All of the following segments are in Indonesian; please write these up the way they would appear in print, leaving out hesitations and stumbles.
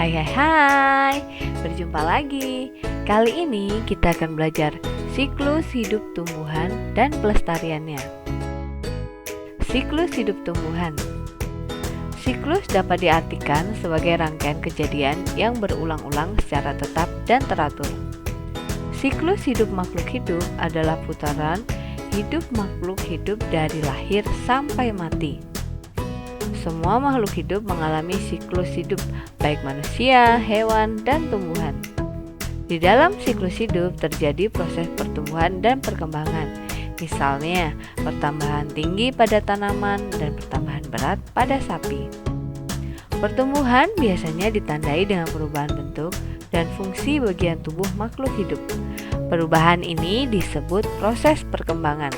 Hai hai hai, berjumpa lagi. Kali ini kita akan belajar siklus hidup tumbuhan dan pelestariannya. Siklus hidup tumbuhan. Siklus dapat diartikan sebagai rangkaian kejadian yang berulang-ulang secara tetap dan teratur. Siklus hidup makhluk hidup adalah putaran hidup makhluk hidup dari lahir sampai mati. Semua makhluk hidup mengalami siklus hidup, baik manusia, hewan, dan tumbuhan. Di dalam siklus hidup terjadi proses pertumbuhan dan perkembangan. Misalnya, pertambahan tinggi pada tanaman dan pertambahan berat pada sapi. Pertumbuhan biasanya ditandai dengan perubahan bentuk dan fungsi bagian tubuh makhluk hidup. Perubahan ini disebut proses perkembangan.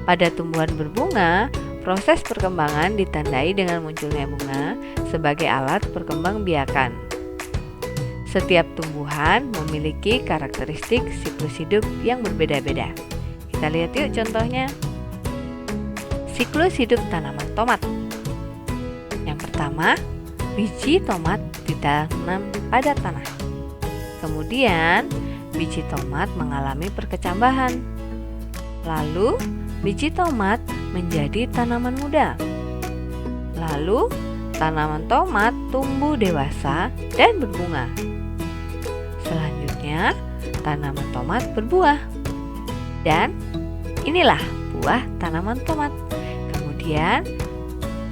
Pada tumbuhan berbunga, proses perkembangan ditandai dengan munculnya bunga sebagai alat perkembangbiakan. Setiap tumbuhan memiliki karakteristik siklus hidup yang berbeda-beda. Kita lihat yuk contohnya. Siklus hidup tanaman tomat. Yang pertama, biji tomat ditanam pada tanah. Kemudian, biji tomat mengalami perkecambahan. Lalu, biji tomat menjadi tanaman muda. Lalu, tanaman tomat tumbuh dewasa dan berbunga. Selanjutnya, tanaman tomat berbuah. Dan inilah buah tanaman tomat. Kemudian,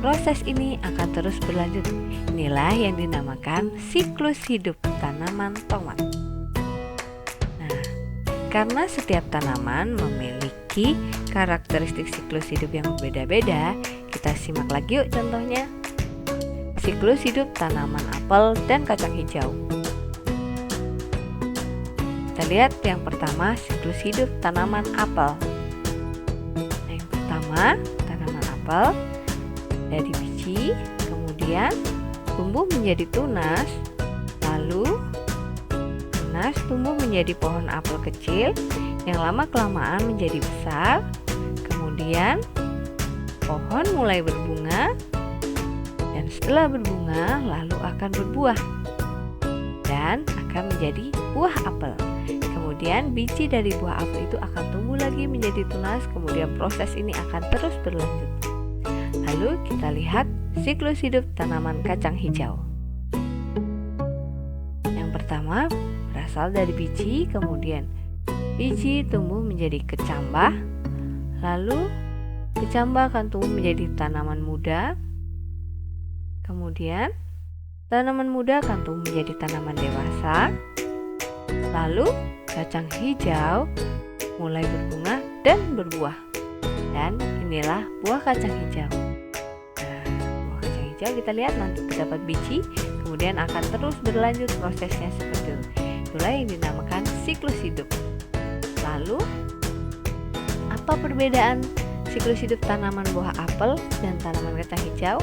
proses ini akan terus berlanjut. Inilah yang dinamakan siklus hidup tanaman tomat. Nah, karena setiap tanaman memiliki karakteristik siklus hidup yang berbeda-beda, kita simak lagi yuk contohnya. Siklus hidup tanaman apel dan kacang hijau. Kita lihat yang pertama, siklus hidup tanaman apel. Yang pertama, tanaman apel dari biji, kemudian tumbuh menjadi tunas, lalu tunas tumbuh menjadi pohon apel kecil yang lama-kelamaan menjadi besar. Kemudian pohon mulai berbunga, dan setelah berbunga lalu akan berbuah dan akan menjadi buah apel. Kemudian biji dari buah apel itu akan tumbuh lagi menjadi tunas. Kemudian proses ini akan terus berlanjut. Lalu kita lihat siklus hidup tanaman kacang hijau. Yang pertama berasal dari biji, kemudian biji tumbuh menjadi kecambah, lalu kecambah akan tumbuh menjadi tanaman muda. Kemudian tanaman muda akan tumbuh menjadi tanaman dewasa. Lalu kacang hijau mulai berbunga dan berbuah. Dan inilah buah kacang hijau. Nah, buah kacang hijau kita lihat nanti terdapat biji, kemudian akan terus berlanjut prosesnya seperti itu. Itulah yang dinamakan siklus hidup. Lalu, apa perbedaan siklus hidup tanaman buah apel dan tanaman kacang hijau?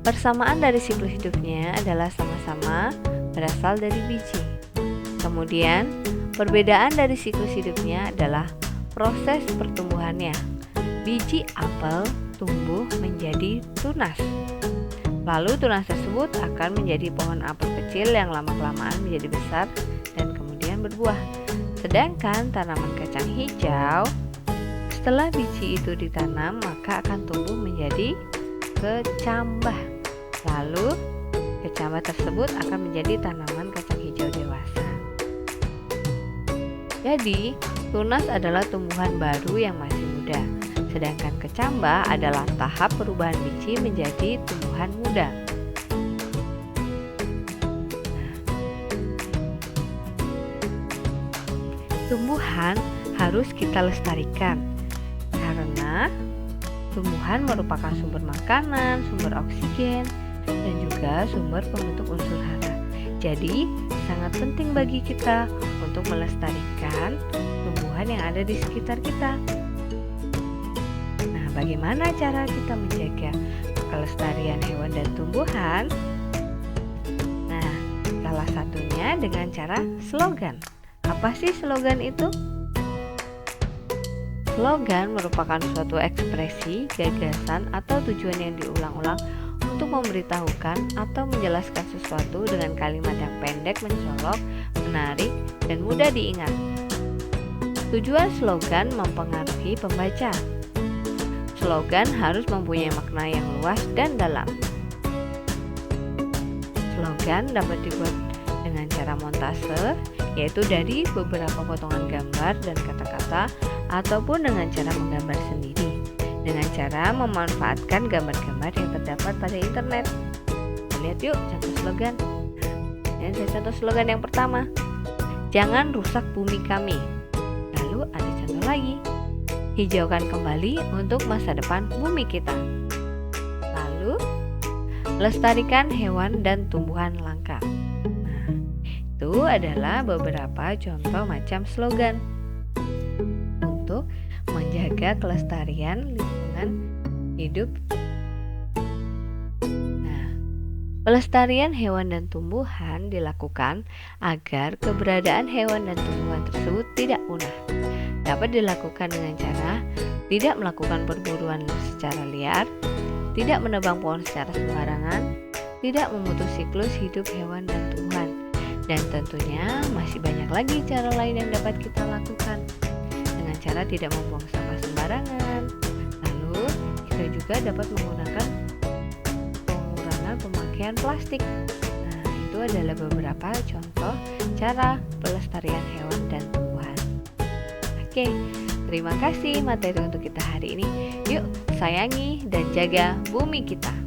Persamaan dari siklus hidupnya adalah sama-sama berasal dari biji. Kemudian, perbedaan dari siklus hidupnya adalah proses pertumbuhannya. Biji apel tumbuh menjadi tunas. Lalu tunas tersebut akan menjadi pohon apel kecil yang lama-kelamaan menjadi besar dan kemudian berbuah. Sedangkan tanaman kacang hijau, setelah biji itu ditanam maka akan tumbuh menjadi kecambah. Lalu kecambah tersebut akan menjadi tanaman kacang hijau dewasa. Jadi, tunas adalah tumbuhan baru yang masih muda, sedangkan kecambah adalah tahap perubahan biji menjadi tumbuhan muda. Tumbuhan harus kita lestarikan karena tumbuhan merupakan sumber makanan, sumber oksigen, dan juga sumber pembentuk unsur hara. Jadi, sangat penting bagi kita untuk melestarikan tumbuhan yang ada di sekitar kita. Nah, bagaimana cara kita menjaga kelestarian hewan dan tumbuhan? Nah, salah satunya dengan cara slogan. Apa sih slogan itu? Slogan merupakan suatu ekspresi, gagasan, atau tujuan yang diulang-ulang untuk memberitahukan atau menjelaskan sesuatu dengan kalimat yang pendek, mencolok, menarik, dan mudah diingat. Tujuan slogan mempengaruhi pembaca. Slogan harus mempunyai makna yang luas dan dalam. Slogan dapat dibuat dengan cara montase, yaitu dari beberapa potongan gambar dan kata-kata, ataupun dengan cara menggambar sendiri, dengan cara memanfaatkan gambar-gambar yang terdapat pada internet. Lihat yuk contoh slogan. Ini ada contoh slogan yang pertama, jangan rusak bumi kami. Lalu ada contoh lagi, hijaukan kembali untuk masa depan bumi kita. Lalu, lestarikan hewan dan tumbuhan langka. Nah, itu adalah beberapa contoh macam slogan untuk menjaga kelestarian lingkungan hidup. Nah, pelestarian hewan dan tumbuhan dilakukan agar keberadaan hewan dan tumbuhan tersebut tidak punah. Dapat dilakukan dengan cara tidak melakukan perburuan secara liar, tidak menebang pohon secara sembarangan, tidak memutus siklus hidup hewan dan tumbuhan, dan tentunya masih banyak lagi cara lain yang dapat kita lakukan dengan cara tidak membuang sampah sembarangan. Lalu kita juga dapat menggunakan pengurangan pemakaian plastik. Nah, itu adalah beberapa contoh cara pelestarian hewan dan tumbuhan. Oke, terima kasih materi untuk kita hari ini. Yuk, sayangi dan jaga bumi kita.